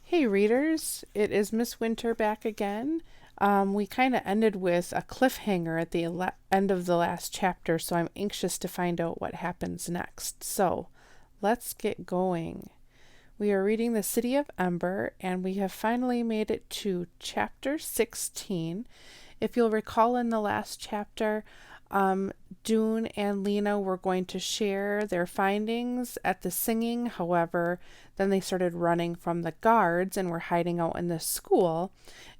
Hey readers, it is Miss Winter back again. We kind of ended with a cliffhanger at the end of the last chapter, so I'm anxious to find out what happens next. So let's get going. We are reading the City of Ember, and we have finally made it to chapter 16. If you'll recall in the last chapter, Dune and Lena were going to share their findings at the singing. However, then they started running from the guards and were hiding out in the school.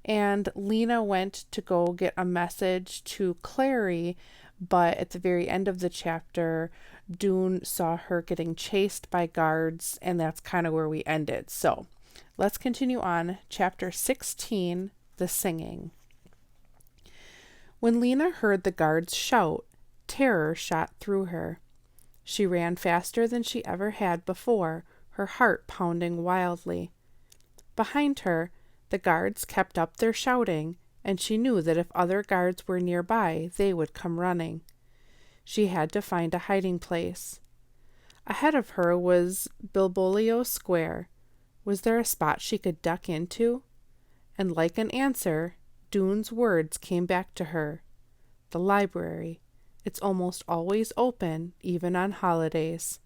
And Lena went to go get a message to Clary, but at the very end of the chapter, Dune saw her getting chased by guards, and that's kind of where we ended. So let's continue on. Chapter 16, The Singing. When Lena heard the guards shout, terror shot through her. She ran faster than she ever had before, her heart pounding wildly. Behind her, the guards kept up their shouting, and she knew that if other guards were nearby, they would come running. She had to find a hiding place. Ahead of her was Bilbolio Square. Was there a spot she could duck into? And like an answer, Dune's words came back to her. The library. It's almost always open, even on holidays.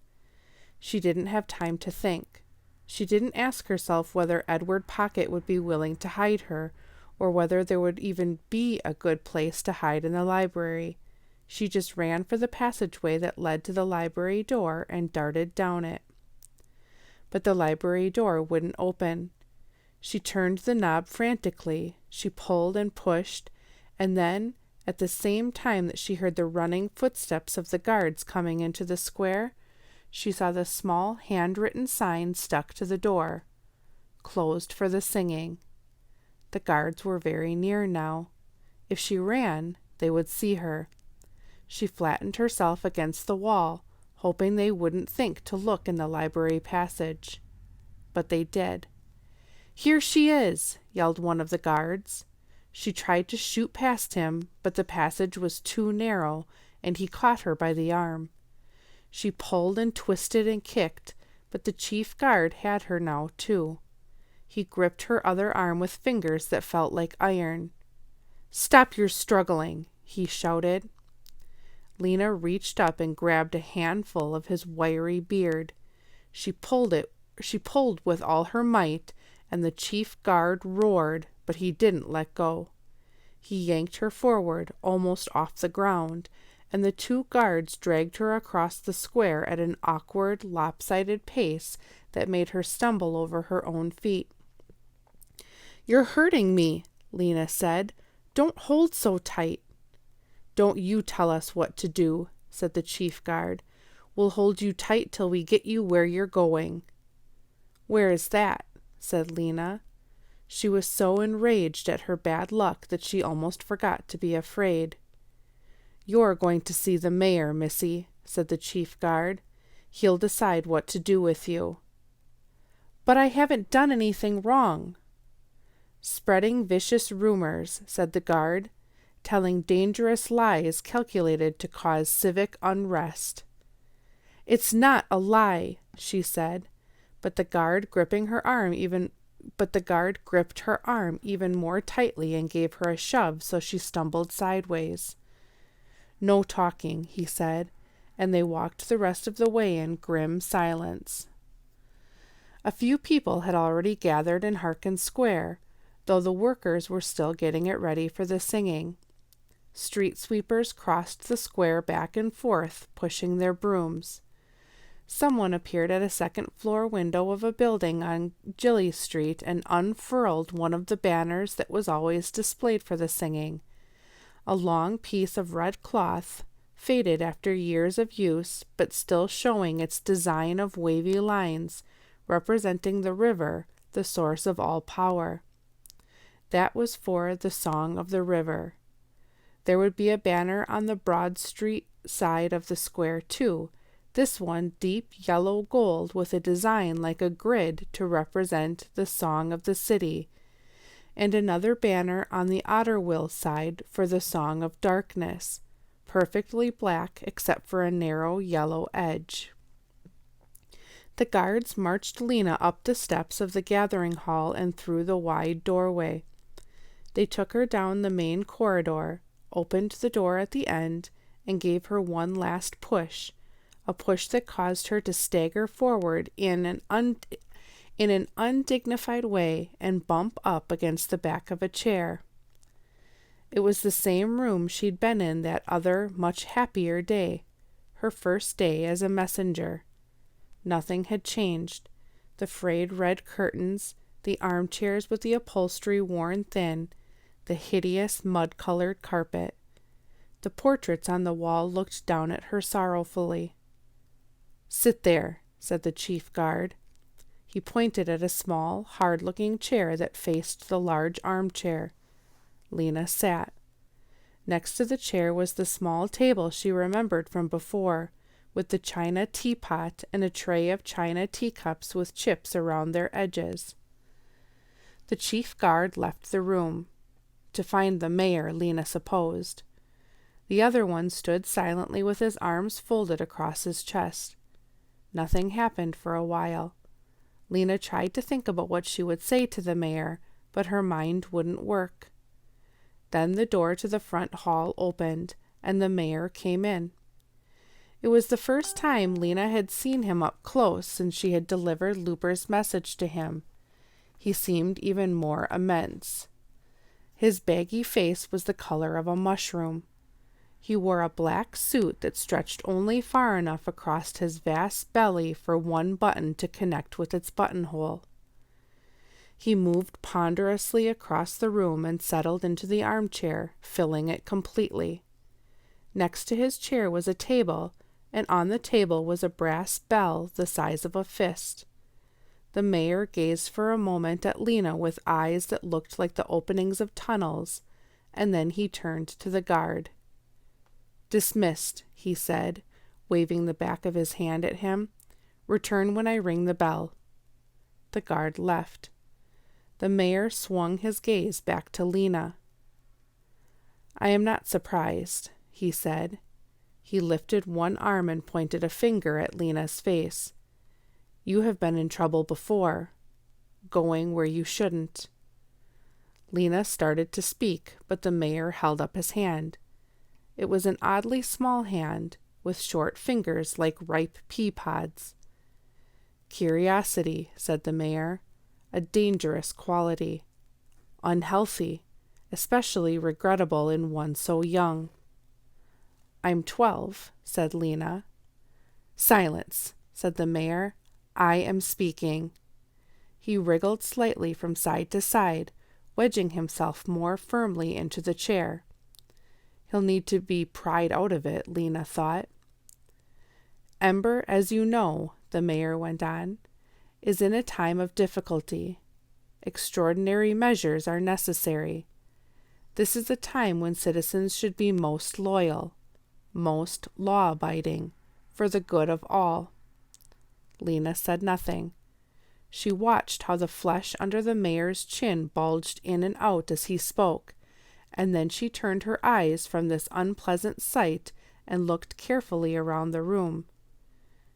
She didn't have time to think. She didn't ask herself whether Edward Pocket would be willing to hide her, or whether there would even be a good place to hide in the library. She just ran for the passageway that led to the library door and darted down it. But the library door wouldn't open. She turned the knob frantically. She pulled and pushed, and then, at the same time that she heard the running footsteps of the guards coming into the square, she saw the small handwritten sign stuck to the door, closed for the singing. The guards were very near now. If she ran, they would see her. She flattened herself against the wall, hoping they wouldn't think to look in the library passage. But they did. "Here she is!" yelled one of the guards. She tried to shoot past him, but the passage was too narrow, and he caught her by the arm. She pulled and twisted and kicked, but the chief guard had her now, too. He gripped her other arm with fingers that felt like iron. "Stop your struggling!" he shouted. Lena reached up and grabbed a handful of his wiry beard. She pulled with all her might, and the chief guard roared, but he didn't let go. He yanked her forward, almost off the ground, and the two guards dragged her across the square at an awkward, lopsided pace that made her stumble over her own feet. "You're hurting me," Lena said. "Don't hold so tight." "Don't you tell us what to do," said the chief guard. "We'll hold you tight till we get you where you're going." "Where is that?" said Lena. She was so enraged at her bad luck that she almost forgot to be afraid. "You're going to see the mayor, missy," said the chief guard. "He'll decide what to do with you." "But I haven't done anything wrong." "Spreading vicious rumors," said the guard, "telling dangerous lies calculated to cause civic unrest." "It's not a lie," she said, but the guard gripped her arm even more tightly and gave her a shove, so she stumbled sideways. "No talking," he said, and they walked the rest of the way in grim silence. A few people had already gathered in Harkin Square, though the workers were still getting it ready for the singing. Street sweepers crossed the square back and forth, pushing their brooms. Someone appeared at a second-floor window of a building on Gilly Street and unfurled one of the banners that was always displayed for the singing. A long piece of red cloth, faded after years of use, but still showing its design of wavy lines, representing the river, the source of all power. That was for the Song of the River. There would be a banner on the Broad Street side of the square, too, this one deep yellow gold with a design like a grid to represent the Song of the City, and another banner on the Otterwill side for the Song of Darkness, perfectly black except for a narrow yellow edge. The guards marched Lena up the steps of the gathering hall and through the wide doorway. They took her down the main corridor, opened the door at the end, and gave her one last push, a push that caused her to stagger forward in an undignified way and bump up against the back of a chair. It was the same room she'd been in that other, much happier day, her first day as a messenger. Nothing had changed. The frayed red curtains, the armchairs with the upholstery worn thin, the hideous mud-colored carpet. The portraits on the wall looked down at her sorrowfully. "Sit there," said the chief guard. He pointed at a small, hard-looking chair that faced the large armchair. Lena sat. Next to the chair was the small table she remembered from before, with the china teapot and a tray of china teacups with chips around their edges. The chief guard left the room. To find the mayor, Lena supposed. The other one stood silently with his arms folded across his chest. Nothing happened for a while. Lena tried to think about what she would say to the mayor, but her mind wouldn't work. Then the door to the front hall opened, and the mayor came in. It was the first time Lena had seen him up close since she had delivered Looper's message to him. He seemed even more immense. His baggy face was the color of a mushroom. He wore a black suit that stretched only far enough across his vast belly for one button to connect with its buttonhole. He moved ponderously across the room and settled into the armchair, filling it completely. Next to his chair was a table, and on the table was a brass bell the size of a fist. The mayor gazed for a moment at Lena with eyes that looked like the openings of tunnels, and then he turned to the guard. "Dismissed," he said, waving the back of his hand at him. "Return when I ring the bell." The guard left. The mayor swung his gaze back to Lena. "I am not surprised," he said. He lifted one arm and pointed a finger at Lena's face. "You have been in trouble before, going where you shouldn't." Lena started to speak, but the mayor held up his hand. It was an oddly small hand, with short fingers like ripe pea pods. "Curiosity," said the mayor, "a dangerous quality. Unhealthy, especially regrettable in one so young." "I'm 12, said Lena. "Silence," said the mayor. "I am speaking." He wriggled slightly from side to side, wedging himself more firmly into the chair. He'll need to be pried out of it, Lena thought. "Ember, as you know," the mayor went on, "is in a time of difficulty. Extraordinary measures are necessary. This is a time when citizens should be most loyal, most law-abiding, for the good of all." Lena said nothing. She watched how the flesh under the mayor's chin bulged in and out as he spoke, and then she turned her eyes from this unpleasant sight and looked carefully around the room.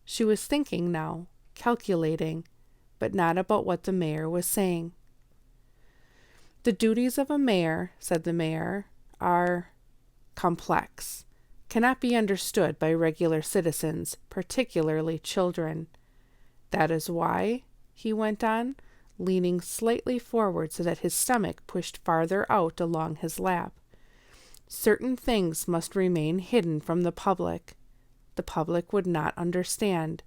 She was thinking now, calculating, but not about what the mayor was saying. "The duties of a mayor," said the mayor, "are complex, cannot be understood by regular citizens, particularly children. That is why," he went on, leaning slightly forward so that his stomach pushed farther out along his lap, "certain things must remain hidden from the public. The public would not understand.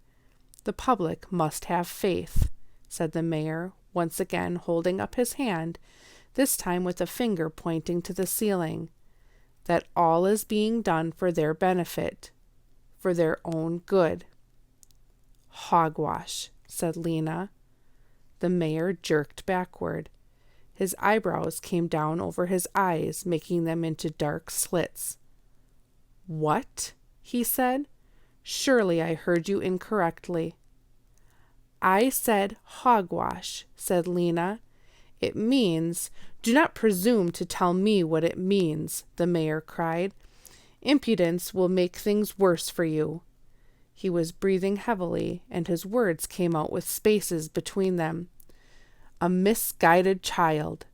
The public must have faith," said the mayor, once again holding up his hand, this time with a finger pointing to the ceiling, "that all is being done for their benefit, for their own good." "Hogwash," said Lena. The mayor jerked backward. His eyebrows came down over his eyes, making them into dark slits. "What?" he said. "Surely I heard you incorrectly." "I said hogwash," said Lena. "It means—" "Do not presume to tell me what it means," the mayor cried. "Impudence will make things worse for you." He was breathing heavily, and his words came out with spaces between them. A misguided child,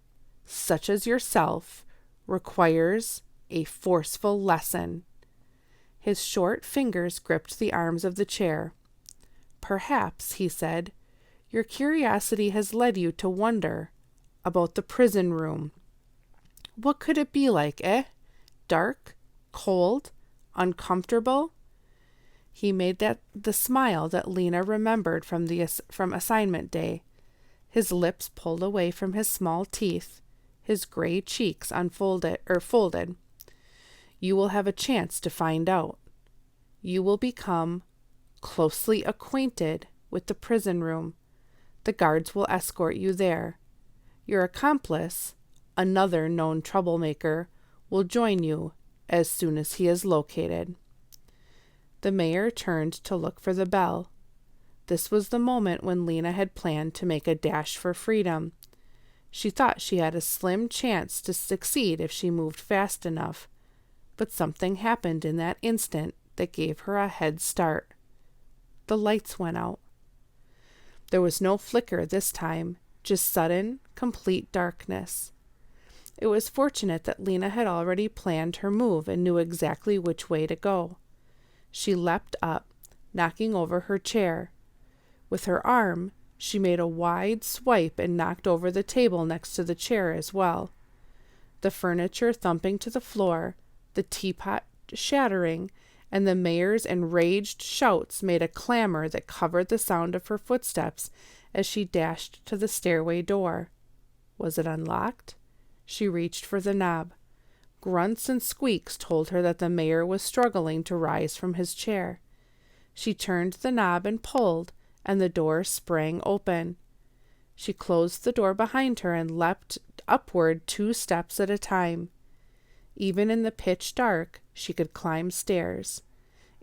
such as yourself, requires a forceful lesson. His short fingers gripped the arms of the chair. Perhaps, he said, your curiosity has led you to wonder about the prison room. What could it be like, eh? Dark, cold, uncomfortable? He made the smile that Lena remembered from assignment day. His lips pulled away from his small teeth, his gray cheeks folded. You will have a chance to find out. You will become closely acquainted with the prison room. The guards will escort you there. Your accomplice, another known troublemaker, will join you as soon as he is located. The mayor turned to look for the bell. This was the moment when Lena had planned to make a dash for freedom. She thought she had a slim chance to succeed if she moved fast enough, but something happened in that instant that gave her a head start. The lights went out. There was no flicker this time, just sudden, complete darkness. It was fortunate that Lena had already planned her move and knew exactly which way to go. She leapt up, knocking over her chair. With her arm, she made a wide swipe and knocked over the table next to the chair as well. The furniture thumping to the floor, the teapot shattering, and the mayor's enraged shouts made a clamor that covered the sound of her footsteps as she dashed to the stairway door. Was it unlocked? She reached for the knob. Grunts and squeaks told her that the mayor was struggling to rise from his chair. She turned the knob and pulled, and the door sprang open. She closed the door behind her and leapt upward 2 steps at a time. Even in the pitch dark, she could climb stairs.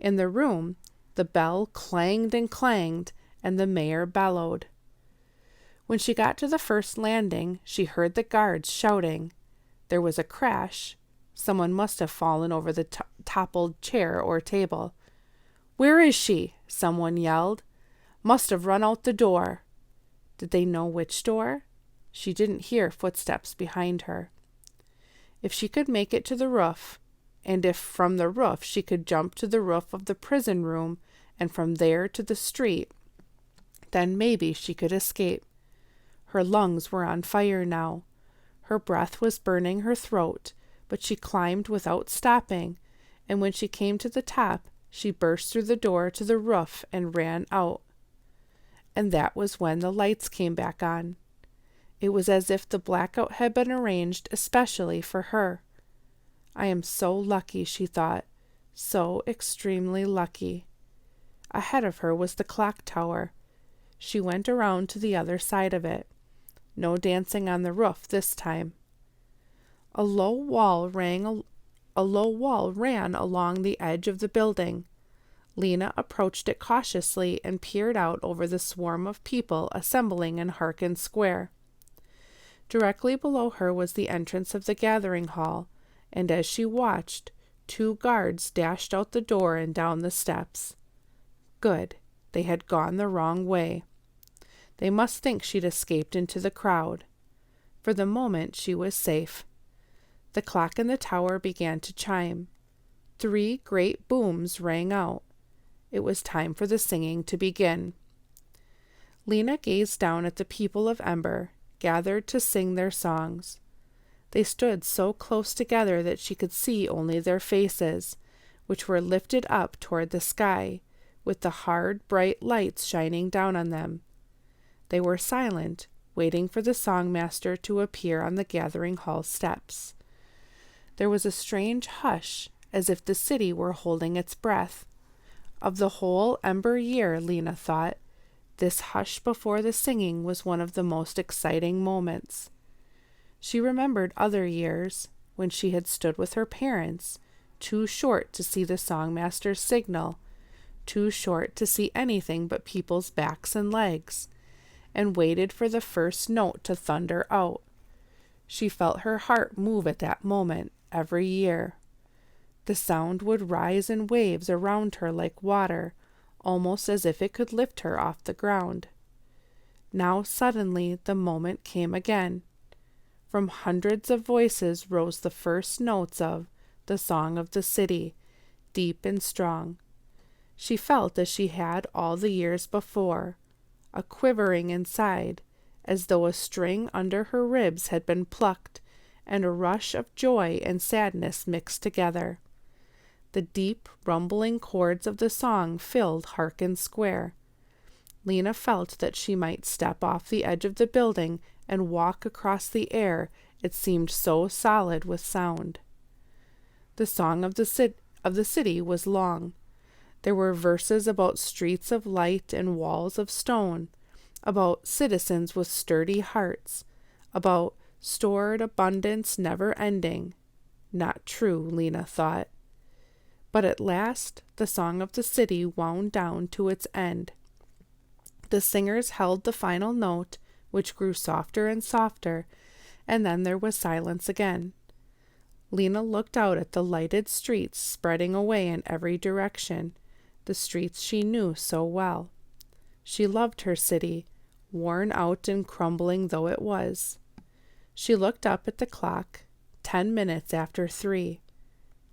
In the room, the bell clanged and clanged, and the mayor bellowed. When she got to the first landing, she heard the guards shouting. There was a crash. Someone must have fallen over the toppled chair or table. "Where is she?" someone yelled. "Must have run out the door." Did they know which door? She didn't hear footsteps behind her. If she could make it to the roof, and if from the roof she could jump to the roof of the prison room and from there to the street, then maybe she could escape. Her lungs were on fire now. Her breath was burning her throat, but she climbed without stopping, and when she came to the top, she burst through the door to the roof and ran out. And that was when the lights came back on. It was as if the blackout had been arranged especially for her. I am so lucky, she thought, so extremely lucky. Ahead of her was the clock tower. She went around to the other side of it. No dancing on the roof this time. A low wall ran along the edge of the building. Lena approached it cautiously and peered out over the swarm of people assembling in Harkin Square. Directly below her was the entrance of the gathering hall, and as she watched, 2 guards dashed out the door and down the steps. Good, they had gone the wrong way. They must think she'd escaped into the crowd. For the moment, she was safe. The clock in the tower began to chime. 3 great booms rang out. It was time for the singing to begin. Lena gazed down at the people of Ember, gathered to sing their songs. They stood so close together that she could see only their faces, which were lifted up toward the sky, with the hard, bright lights shining down on them. They were silent, waiting for the songmaster to appear on the gathering hall steps. There was a strange hush, as if the city were holding its breath. Of the whole Ember year, Lena thought, this hush before the singing was one of the most exciting moments. She remembered other years, when she had stood with her parents, too short to see the songmaster's signal, too short to see anything but people's backs and legs, and waited for the first note to thunder out. She felt her heart move at that moment every year. The sound would rise in waves around her like water, almost as if it could lift her off the ground. Now suddenly the moment came again. From hundreds of voices rose the first notes of the song of the city, deep and strong. She felt as she had all the years before, a quivering inside, as though a string under her ribs had been plucked, and a rush of joy and sadness mixed together. The deep, rumbling chords of the song filled Harkin Square. Lena felt that she might step off the edge of the building and walk across the air, it seemed so solid with sound. The song of the city was long. There were verses about streets of light and walls of stone, about citizens with sturdy hearts, about stored abundance never ending. Not true, Lena thought. But at last the song of the city wound down to its end. The singers held the final note, which grew softer and softer, and then there was silence again. Lena looked out at the lighted streets spreading away in every direction, the streets she knew so well. She loved her city, worn out and crumbling though it was. She looked up at the clock, 10 minutes after 3.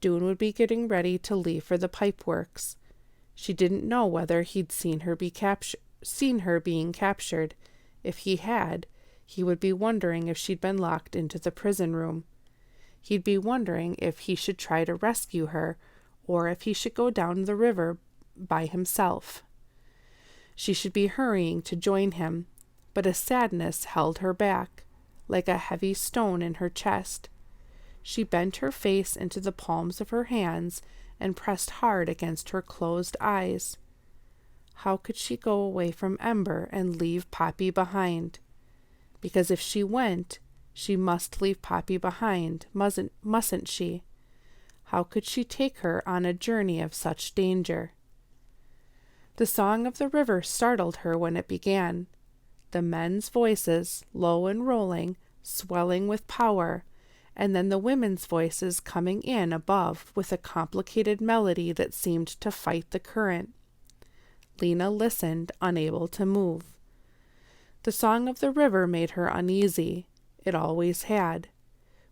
Doone would be getting ready to leave for the pipeworks. She didn't know whether he'd seen her being captured. If he had, he would be wondering if she'd been locked into the prison room. He'd be wondering if he should try to rescue her, or if he should go down the river by himself. She should be hurrying to join him, but a sadness held her back, like a heavy stone in her chest. She bent her face into the palms of her hands and pressed hard against her closed eyes. How could she go away from Ember and leave Poppy behind? Because if she went, she must leave Poppy behind, mustn't she? How could she take her on a journey of such danger? The song of the river startled her when it began. The men's voices, low and rolling, swelling with power, and then the women's voices coming in above with a complicated melody that seemed to fight the current. Lena listened, unable to move. The song of the river made her uneasy. It always had.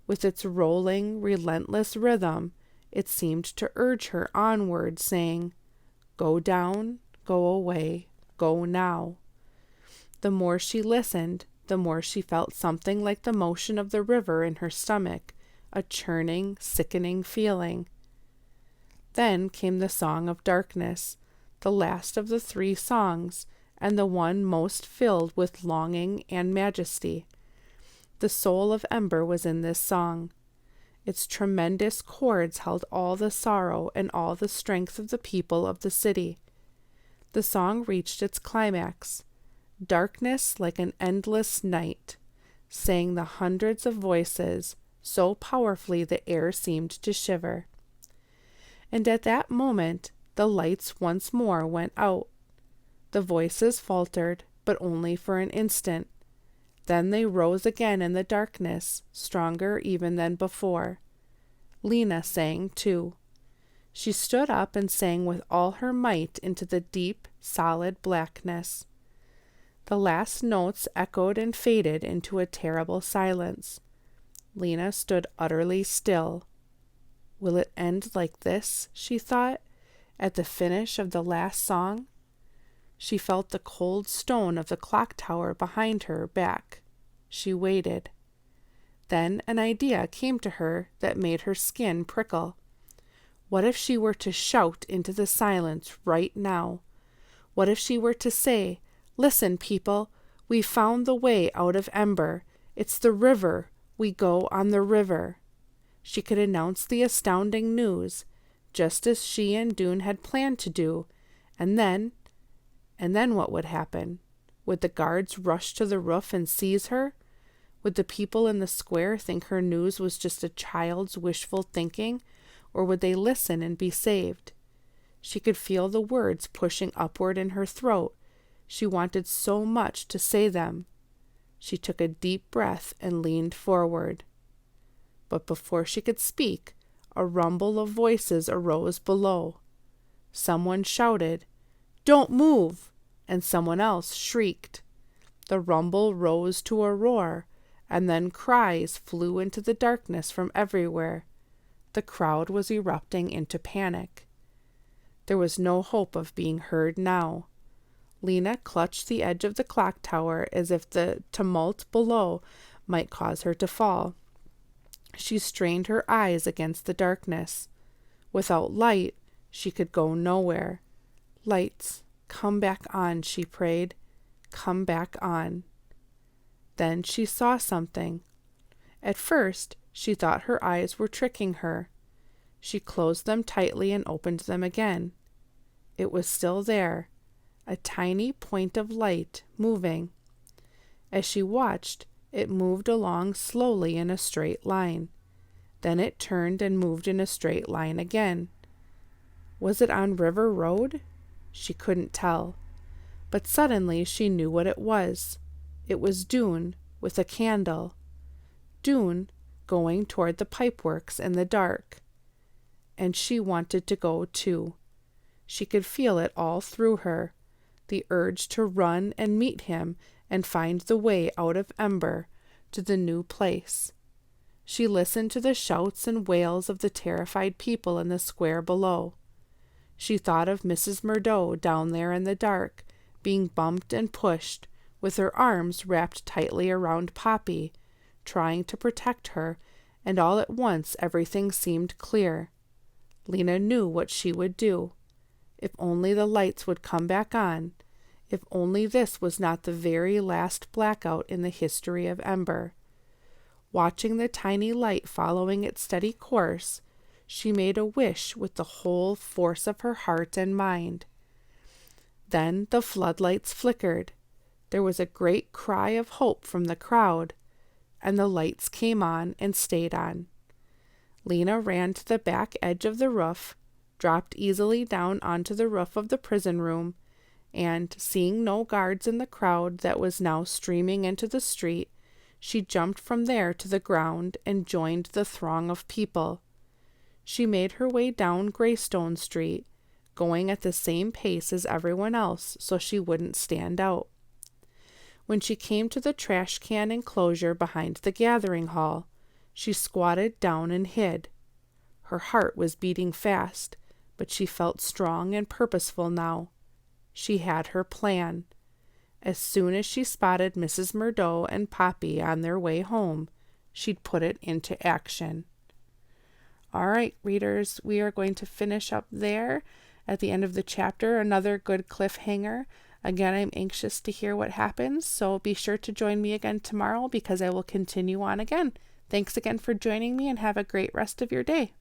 With its rolling, relentless rhythm, it seemed to urge her onward, saying, "Go down, go away, go now." The more she listened, the more she felt something like the motion of the river in her stomach, a churning, sickening feeling. Then came the song of darkness, the last of the 3 songs, and the one most filled with longing and majesty. The soul of Ember was in this song. Its tremendous chords held all the sorrow and all the strength of the people of the city. The song reached its climax. Darkness like an endless night, sang the hundreds of voices, so powerfully the air seemed to shiver. And at that moment, the lights once more went out. The voices faltered, but only for an instant. Then they rose again in the darkness, stronger even than before. Lena sang too. She stood up and sang with all her might into the deep, solid blackness. The last notes echoed and faded into a terrible silence. Lena stood utterly still. Will it end like this, she thought, at the finish of the last song? She felt the cold stone of the clock tower behind her back. She waited. Then an idea came to her that made her skin prickle. What if she were to shout into the silence right now? What if she were to say, "Listen, people, we found the way out of Ember. It's the river. We go on the river." She could announce the astounding news, just as she and Doone had planned to do, and then what would happen? Would the guards rush to the roof and seize her? Would the people in the square think her news was just a child's wishful thinking, or would they listen and be saved? She could feel the words pushing upward in her throat. She wanted so much to say them. She took a deep breath and leaned forward. But before she could speak, a rumble of voices arose below. Someone shouted, Don't move!" And someone else shrieked. The rumble rose to a roar, and then cries flew into the darkness from everywhere. The crowd was erupting into panic. There was no hope of being heard now. Lena clutched the edge of the clock tower as if the tumult below might cause her to fall. She strained her eyes against the darkness. Without light, she could go nowhere. "Lights, come back on," she prayed. "Come back on." Then she saw something. At first, she thought her eyes were tricking her. She closed them tightly and opened them again. It was still there, a tiny point of light moving. As she watched, it moved along slowly in a straight line. Then it turned and moved in a straight line again. Was it on River Road? She couldn't tell. But suddenly she knew what it was. It was Doone with a candle. Doone going toward the pipeworks in the dark. And she wanted to go too. She could feel it all through her, the urge to run and meet him and find the way out of Ember to the new place. She listened to the shouts and wails of the terrified people in the square below. She thought of Mrs. Murdo down there in the dark, being bumped and pushed, with her arms wrapped tightly around Poppy, trying to protect her, and all at once everything seemed clear. Lena knew what she would do. If only the lights would come back on, if only this was not the very last blackout in the history of Ember. Watching the tiny light following its steady course, she made a wish with the whole force of her heart and mind. Then the floodlights flickered. There was a great cry of hope from the crowd, and the lights came on and stayed on. Lena ran to the back edge of the roof, dropped easily down onto the roof of the prison room, and, seeing no guards in the crowd that was now streaming into the street, she jumped from there to the ground and joined the throng of people. She made her way down Greystone Street, going at the same pace as everyone else so she wouldn't stand out. When she came to the trash can enclosure behind the gathering hall, she squatted down and hid. Her heart was beating fast, but she felt strong and purposeful now. She had her plan. As soon as she spotted Mrs. Murdo and Poppy on their way home, she'd put it into action. All right, readers, we are going to finish up there at the end of the chapter. Another good cliffhanger. Again, I'm anxious to hear what happens, so be sure to join me again tomorrow because I will continue on again. Thanks again for joining me and have a great rest of your day.